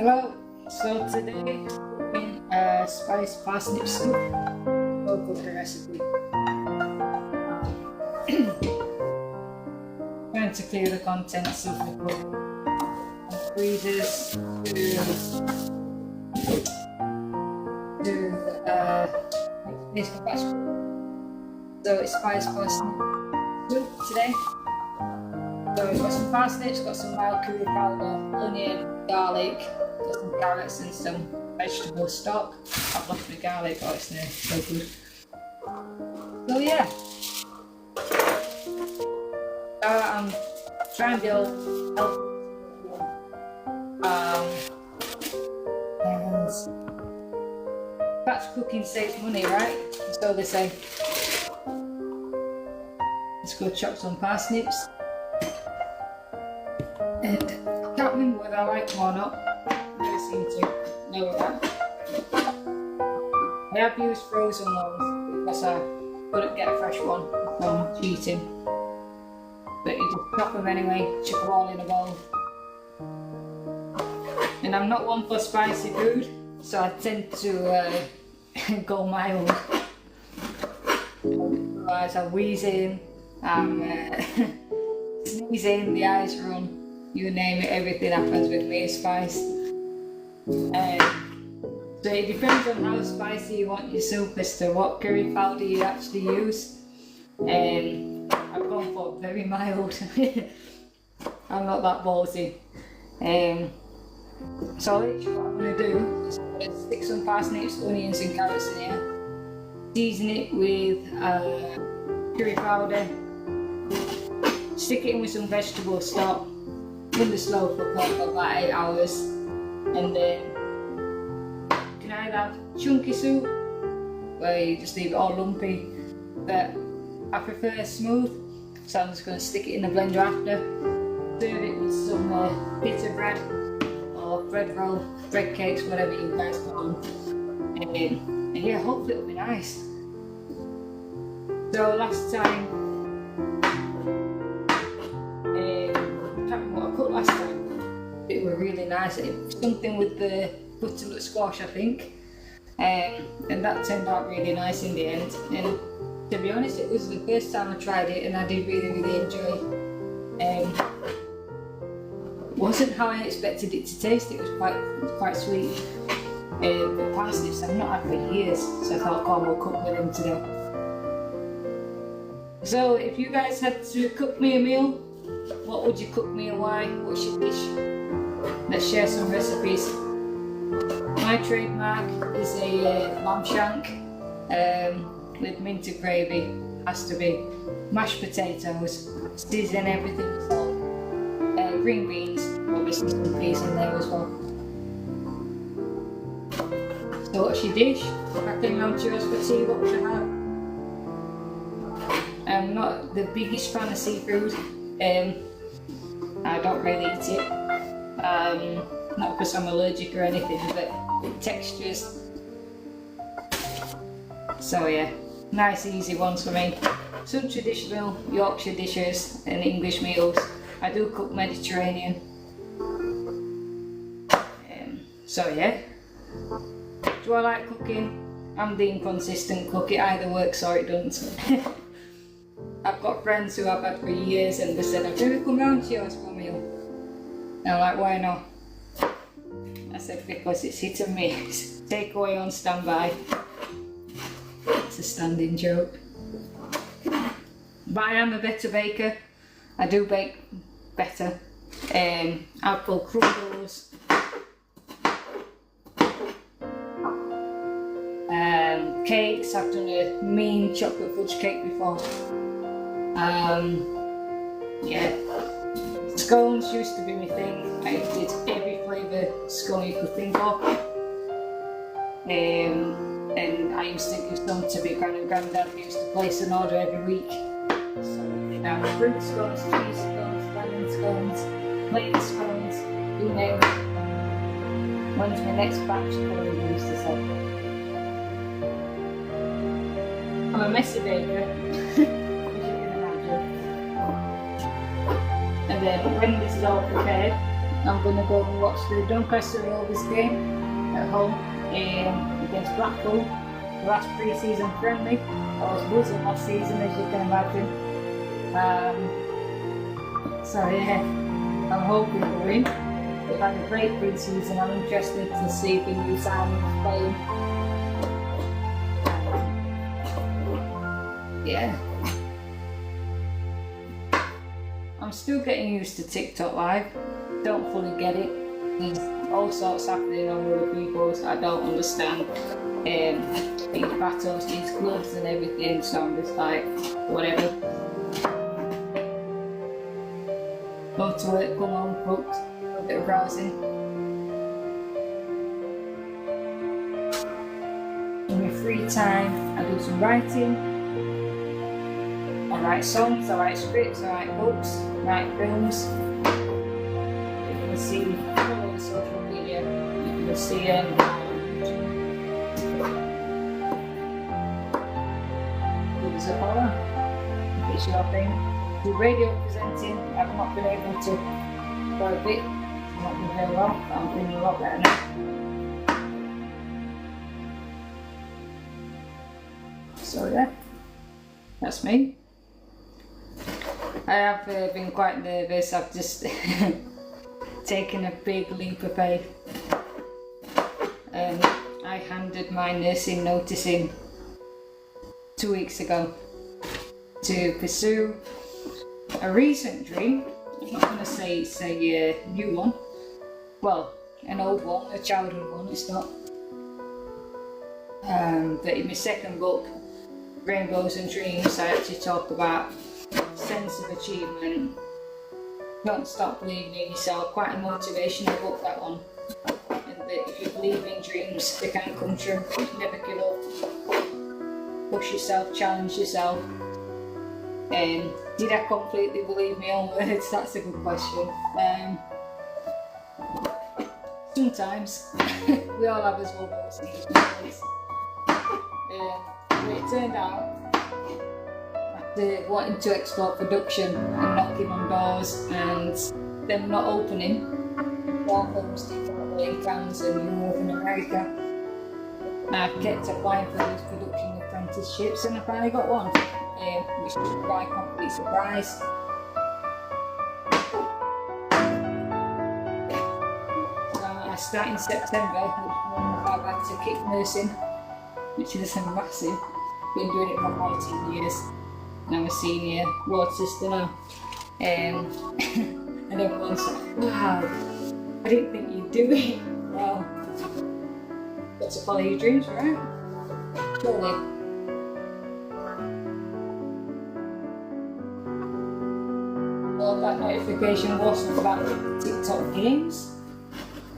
Hello, so today in spiced parsnip soup. Go cook the recipe. Trying to clear the contents of the book. Freezers to make a batch. So it's spiced parsnip soup today. So we've got some parsnips, got some mild curry powder, onion, garlic, got some carrots and some vegetable stock. I've lost my garlic, oh it's so good. So yeah. I'm trying to be healthy. And batch cooking saves money, right? So they say. Let's go chop some parsnips. And I can't remember whether I like them or not. I never seem to know that. I have used frozen ones because I couldn't get a fresh one from cheating. But you just chop them anyway, chuck them all in a bowl. And I'm not one for spicy food, so I tend to go mild. Otherwise I'm wheezing, I'm sneezing, the eyes run. You name it, everything happens with me is spice. So it depends on how spicy you want your soup as to what curry powder you actually use. I've gone for very mild. I'm not that ballsy. So literally what I'm going to do is I'm going to stick some parsnips, onions and carrots in here. Season it with curry powder. Stick it in with some vegetable stock. In the slow cooker for about 8 hours, and then you can either have chunky soup where you just leave it all lumpy, but I prefer smooth, so I'm just going to stick it in the blender after. Serve it with some pita bread or bread roll, bread cakes, whatever you guys call them, and yeah, hopefully it'll be nice. So last time last time it was really nice. It was something with the butternut squash, I think, and that turned out really nice in the end. And to be honest, it was the first time I tried it and I did really enjoy. It wasn't how I expected it to taste. It was quite sweet. The parsnips I've not had for years, so I thought I will cook with them today. So if you guys had to cook me a meal, what would you cook me and why? What's your dish? Let's share some recipes. My trademark is a lamb shank with minted gravy. Has to be. Mashed potatoes, season everything with salt. Green beans, obviously some peas in there as well. So what's your dish? I came round to yours for tea, what would you have? I'm not the biggest fan of seafood. I don't really eat it, not because I'm allergic or anything, but the textures. So yeah, nice easy ones for me. Some traditional Yorkshire dishes and English meals. I do cook Mediterranean. So yeah. Do I like cooking? I'm the inconsistent cook, it either works or it doesn't. I've got friends who I've had for years and they said, I've never come round to yours for a meal. And I'm like, why not? I said, because it's hit and miss. Takeaway on standby. It's a standing joke. But I am a better baker. I do bake better. Apple crumbles. Cakes, I've done a mean chocolate fudge cake before. Yeah, scones used to be my thing. I did every flavour scone you could think of. And I used to give some to my gran and granddad. We used to place an order every week. So we did have fruit scones, cheese scones, lemon scones, plain scones, you name it. When's my next batch coming, I used to say. I'm a messy baker. And then when this is all prepared, I'm going to go and watch the Doncaster Rovers game at home against Blackpool. The last pre-season friendly. I was buzzing last season, as you can imagine. So yeah, I'm hoping to win. They've had a great pre-season. I'm interested to see the new signings playing. Yeah. I'm still getting used to TikTok Live. Don't fully get it. There's all sorts happening on other people's I don't understand. These battles, these gloves and everything, so I'm just like, whatever. Go to work, come home, cook, a bit of browsing. In my free time, I do some writing. I write songs, I write scripts, I write books, I write films. You can see all over social media. You can see if it's a follow, if it's your thing. Do radio presenting, I've not been able to for a bit. It's not been very well, but I'm feeling a lot better now. So yeah, that's me. I have been quite nervous. I've just taken a big leap of faith. I handed my nursing notice in 2 weeks ago to pursue a recent dream. I'm not going to say it's a new one. Well, an old one, a childhood one, it's not. But in my second book, Rainbows and Dreams, I actually talk about sense of achievement. Don't stop believing in yourself. Quite a motivational book, that one. And that if you believe in dreams, they can come true. Never give up. Push yourself, challenge yourself. Did I completely believe my own words? That's a good question. Sometimes. We all have as well those things. But it turned out, after wanting to explore production and knocking on doors and them not opening, more films differently in France and Europe and America, I've kept applying for these production apprenticeships and I finally got one, which was quite a complete surprise. So I start in September, which means I've had to kick nursing, which is massive. Been doing it for 14 years. And I'm a senior ward sister now. And everyone's like, wow, I didn't think you'd do it. Well, got to follow your dreams, right? Surely. Well, that notification wasn't about TikTok games.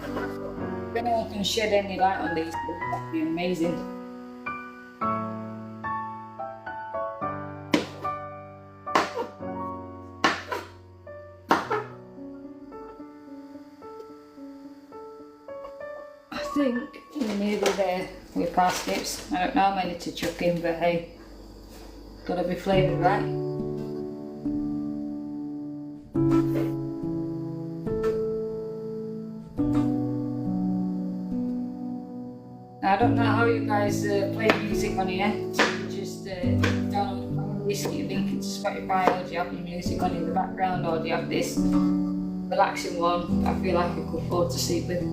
If anyone can shed any light on these, that'd be amazing. I think we're nearly there with parsnips. I don't know how many to chuck in, but hey, gotta be flavoured, right? I don't know how you guys play music on here. So you just download my list, you link it to Spotify, or do you have your music on in the background, or do you have this relaxing one I feel like I could fall to sleep with?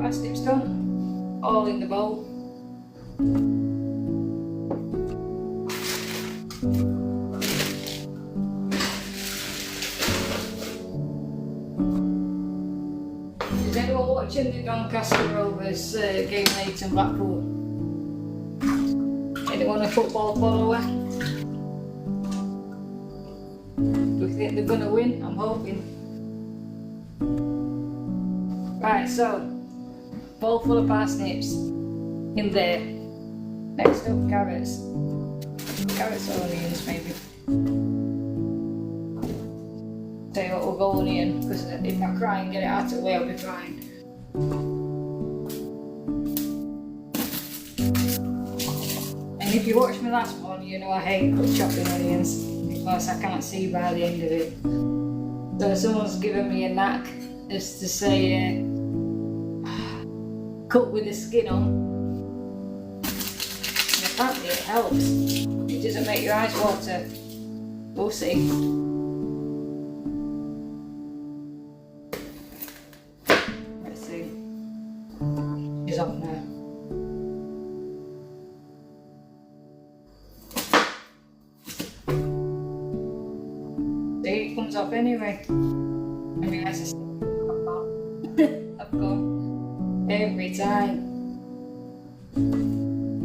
Parsnips done, all in the bowl. Is anyone watching the Doncaster Rovers game late in Blackpool? Anyone a football follower? Do you think they're gonna win? I'm hoping. Right, so bowl full of parsnips in there. Next up, carrots. Carrots or onions, maybe. Tell you what, we'll go onion, because if I cry and get it out of the way, I'll be fine. If you watch my last one, you know I hate chopping onions because I can't see by the end of it. So someone's given me a knack as to say, cut with the skin on. And apparently it helps. It doesn't make your eyes water. We'll see. Let's see. She's off now. See, it comes off anyway. I mean, that's just I've gone every time.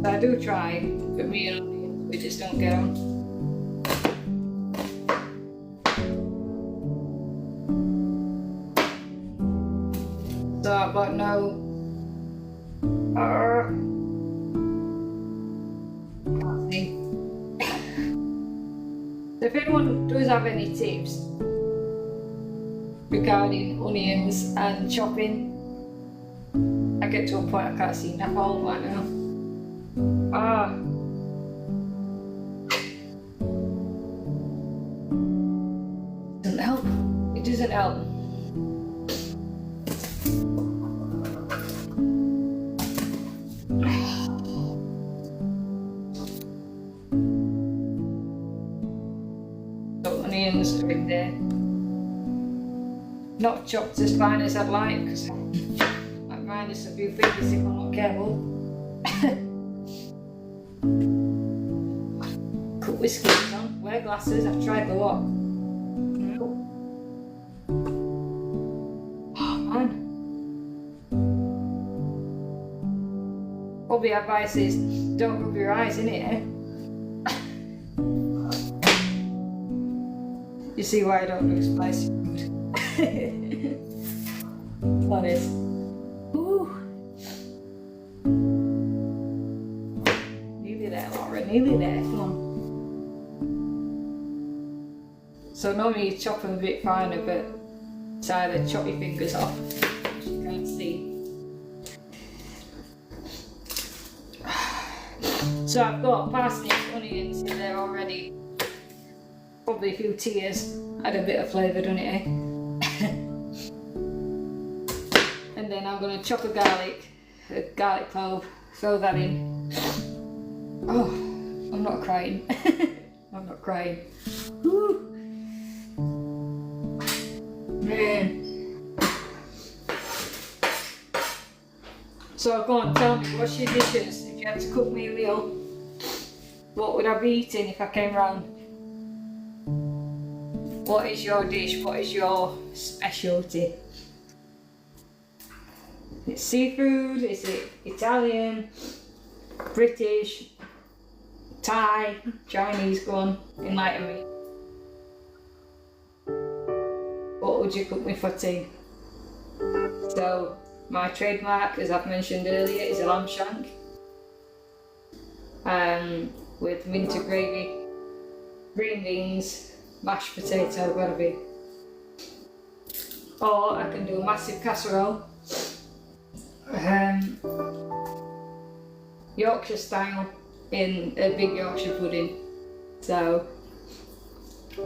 So I do try, but me and onions, we just don't get on. So I've got no. Can't see. So if anyone does have any tips regarding onions and chopping, I get to a point I can't see enough all right now. Doesn't help. It doesn't help. The onions are in there. Not chopped as fine as I'd like, because I might minus a few fingers if I'm not careful. Cut with skins on, wear glasses, I've tried the lot. Oh man. Probably advice is don't rub your eyes in it, eh? You see why I don't do spicy food. That is. Ooh. Nearly there, Laura, nearly there, come on. So normally you chop them a bit finer, but it's either chop your fingers off, which you can't see. So I've got parsnips, onions in there already. Probably a few tears, add a bit of flavour, doesn't it, eh? And then I'm going to chop a garlic clove, throw that in. Oh, I'm not crying. I'm not crying. Woo. Man. So go on, tell me, what's your dishes? If you had to cook me a meal, what would I be eating if I came round? What is your dish? What is your specialty? Is it seafood? Is it Italian? British? Thai? Chinese? Go on, enlighten me. What would you cook me for tea? So, my trademark, as I've mentioned earlier, is a lamb shank. With mince gravy, green beans, mashed potato, gotta be. Or I can do a massive casserole, Yorkshire style, in a big Yorkshire pudding. So,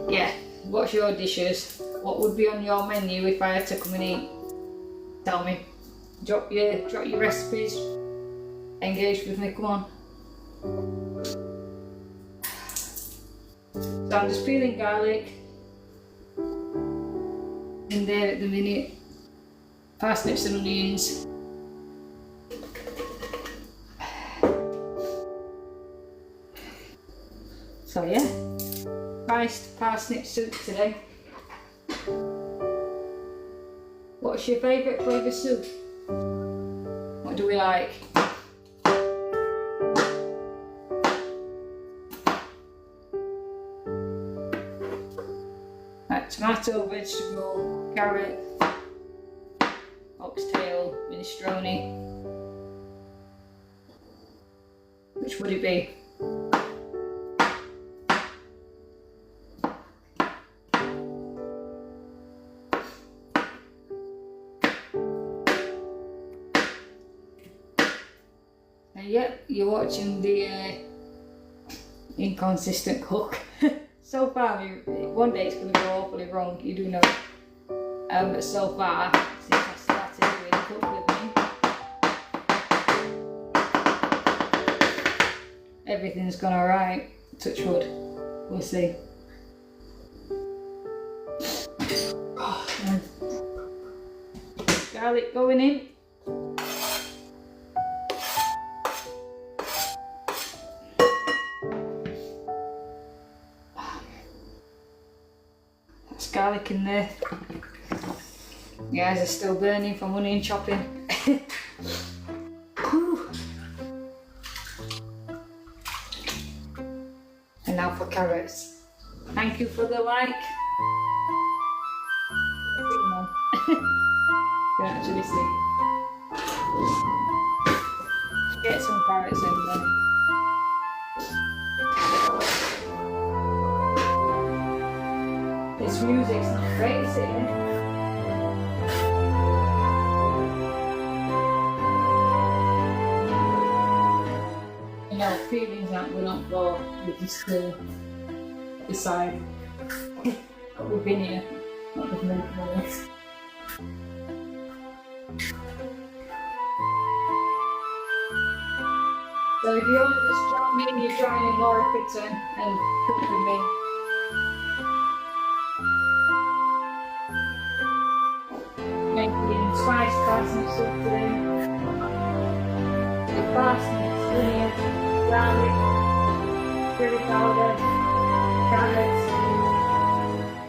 yeah, what's your dishes? What would be on your menu if I had to come and eat? Tell me. Drop your recipes. Engage with me, come on. So I'm just peeling garlic in there at the minute. Parsnips and onions. So yeah, spiced parsnip soup today. What's your favourite flavour soup? What do we like? Like tomato, vegetable, carrot, oxtail, minestrone. Which would it be? And yep, you're watching the inconsistent cook. So far, one day it's going to go awfully wrong, you do know. But so far, since I started doing cook with me, everything's gone alright. Touch wood. We'll see. Garlic going in. That's garlic in there. The eyes are still burning from onion chopping. And now for carrots. Thank you for the like. You can actually see. Get some carrots in there. This music's not great, is it? You know, feelings that we're not for, we just decide. But we've been here, not the minutes. So if you want to just join me, you're joining Laura Fitton and cook with me. Making spiced parsnip soup today. The parsnips, onion, garlic, chili powder, carrots.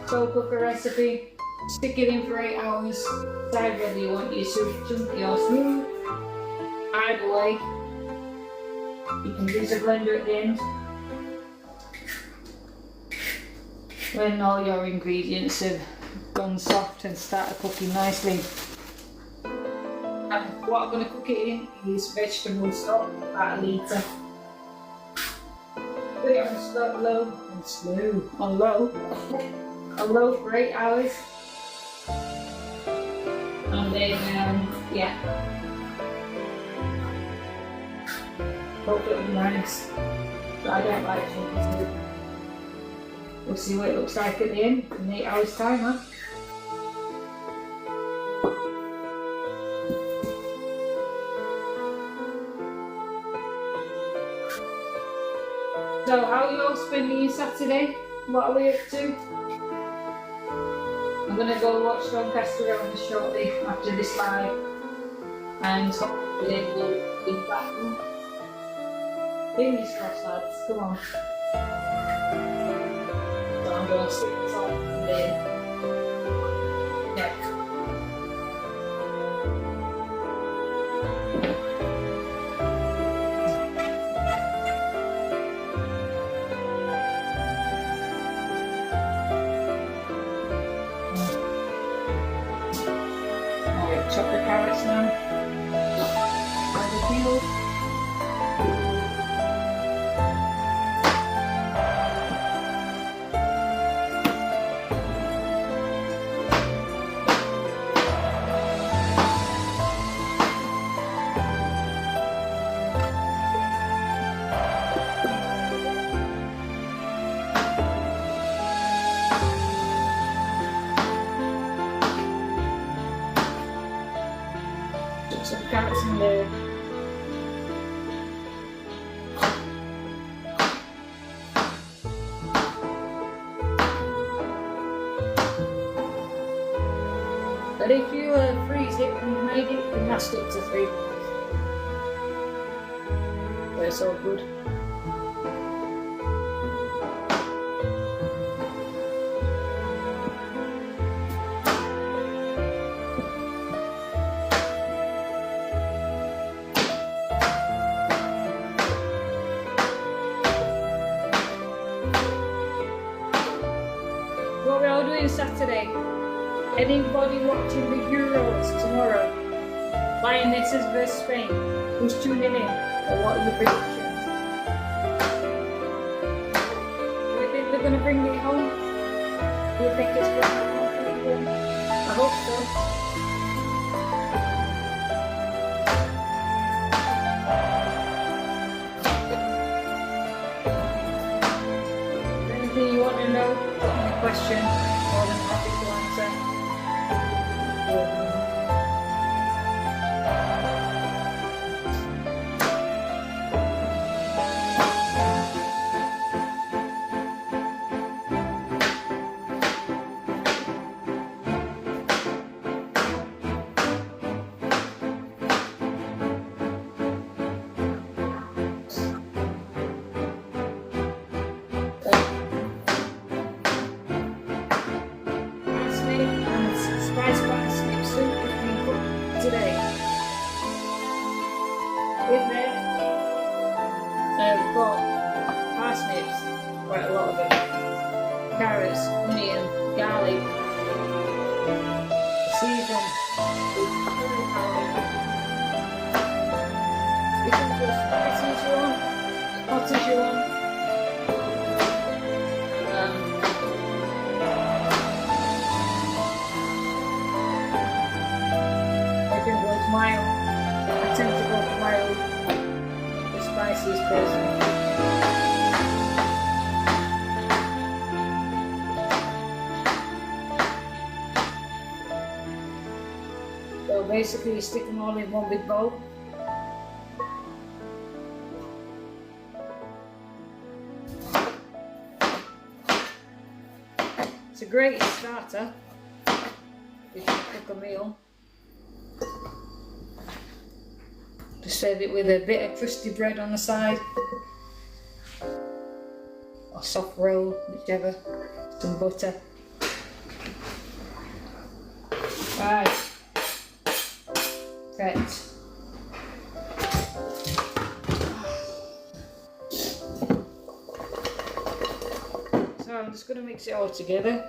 Slow cooker recipe. Stick it in for 8 hours. Decide whether you want your soup chunky or smooth. Either way. You can use a blender at the end. When all your ingredients have gone soft and started cooking nicely. And what I'm going to cook it in is vegetable stock, about 1 litre. Put it on low for 8 hours. And then, yeah. Hope it'll be nice, but I don't like chunky soup. We'll see what it looks like at the end in 8 hours time, huh? So how are you all spending your Saturday? What are we up to? I'm going to go watch Doncaster Rovers shortly after this live, and hopefully we'll be back. Fingers crossed, lads, come on. So I'm going to stick this on and then, yeah. Alright, chop the carrots now. Add the peel. Some carrots in there. But if you freeze it and you made it, then that's up to 3 months. But it's all good. What we're all doing Saturday. Anybody watching the Euros tomorrow? Lionesses versus Spain. Who's tuning in? Or what are your predictions? Do you think they're going to bring it home? Do you think it's going to happen? I hope so. garlic, season with curry powder. You can go as spicy as you want, hot as you want. I can go as mild. I tend to go for mild, not the spiciest person. So basically you stick them all in one big bowl. It's a great starter if you cook a meal. Just serve it with a bit of crusty bread on the side, or soft roll, whichever, some butter. Right. Right. So I'm just going to mix it all together.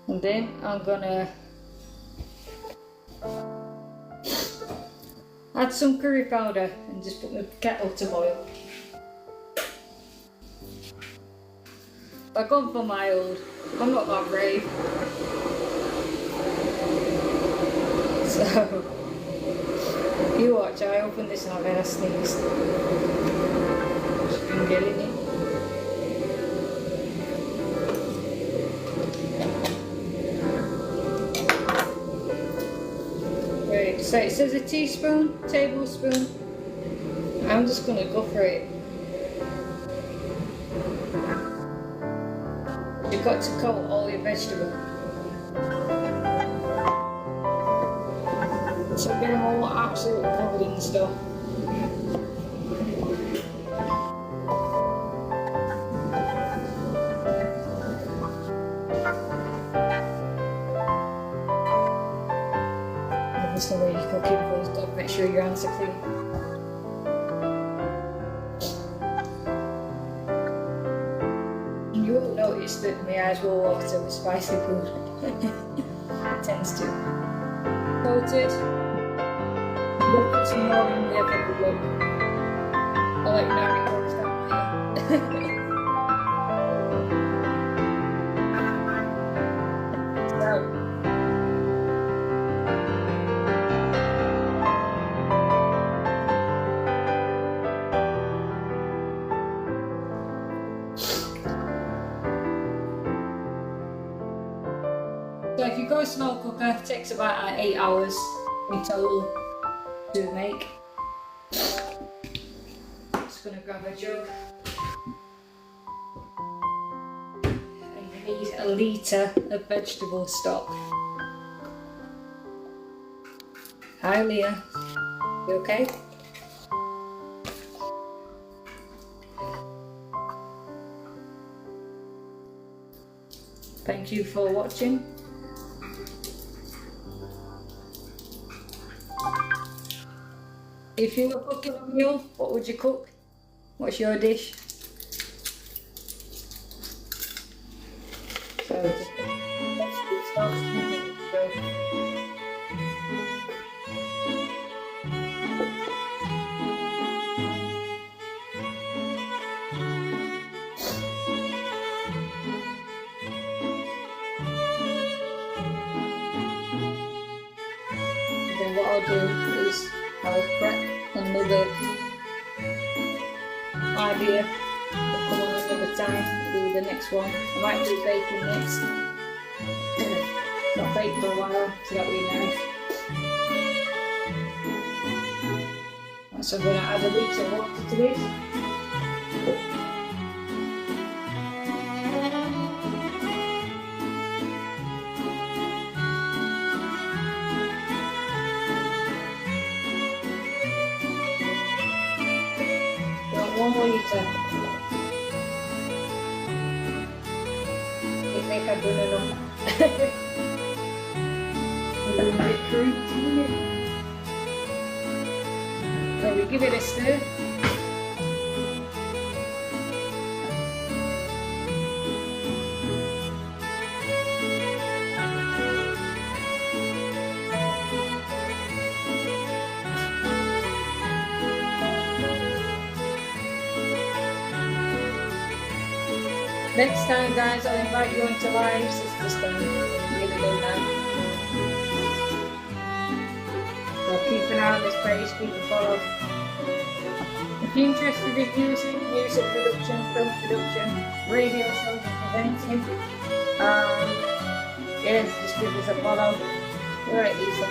And then I'm going to add some curry powder and just put my kettle to boil. I've gone for mild. I'm not that brave. So, you watch, I open this and I sneeze. Just been getting it. Right, so it says a teaspoon, tablespoon. I'm just going to go for it. You've got to coat all your vegetables. So get them all absolutely covered in stuff. There's no way you cook it, but you've got to make sure your hands are clean. You won't notice that my eyes will water with spicy food. It tends to. Coated. We'll put some more in there for the look. I'll let you know how it goes down here. So if you go slow cooker, it takes about 8 hours in total to make. Just going to grab a jug. And you need a litre of vegetable stock. Hi Leah, you okay? Thank you for watching. If you were cooking a meal, what would you cook? What's your dish? So vegetable stock. Then what I'll do is I'll prep another idea. I'll come on another time, do the next one. I might do bacon next. Not baked for a while, so that'll be nice. So I'm going to add a litre of water to this. One more litre. You think I've done enough? A little bit crude, isn't it? So we give it a stir. Next time, guys, I'll invite you onto lives. It's just really low now. So keep an eye on this page, keep a follow. If you're interested in music production, film production, radio shows and presenting, yeah, just give us a follow. We're at easy.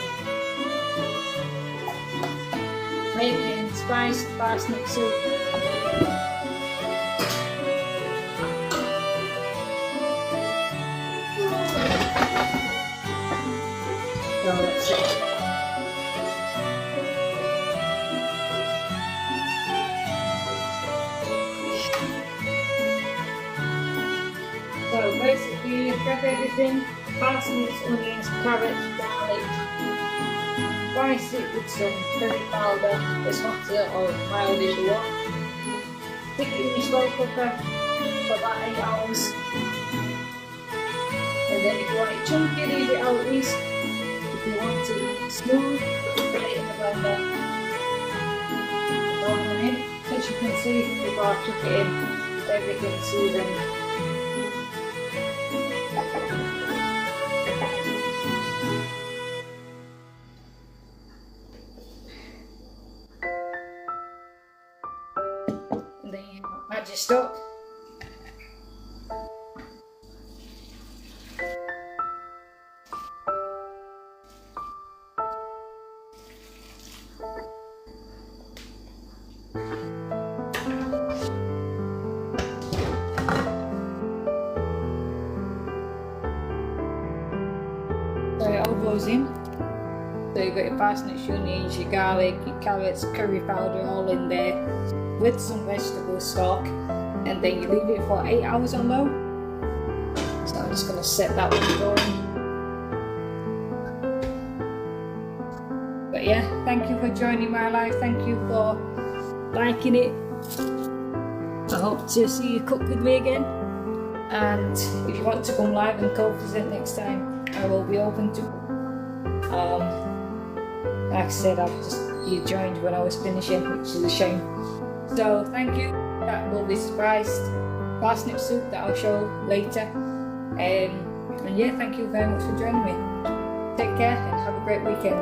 Making spiced parsnip soup. So that's it. So basically you prep everything, parsnips, onions, carrots, garlic, spice it with some curry powder, as hot or mild as you want. Stick it in your slow cooker for about 8 hours. And then if you want it chunky, leave it out east. If you want it smooth, put it in the blender. Throw it in. As you can see, before I took it in, everything's seasoned. And then you add your stock. So it all goes in. So you've got your parsnips, your onions, your garlic, your carrots, curry powder all in there with some vegetable stock, and then you leave it for 8 hours on low. So I'm just going to set that one going. But yeah, thank you for joining my live, thank you for liking it. I hope to see you cook with me again, and if you want to come live and co-present next time, I will be open to. Like I said, you joined when I was finishing, which is a shame. So thank you. That will be spiced parsnip soup that I'll show later. And yeah, thank you very much for joining me. Take care and have a great weekend.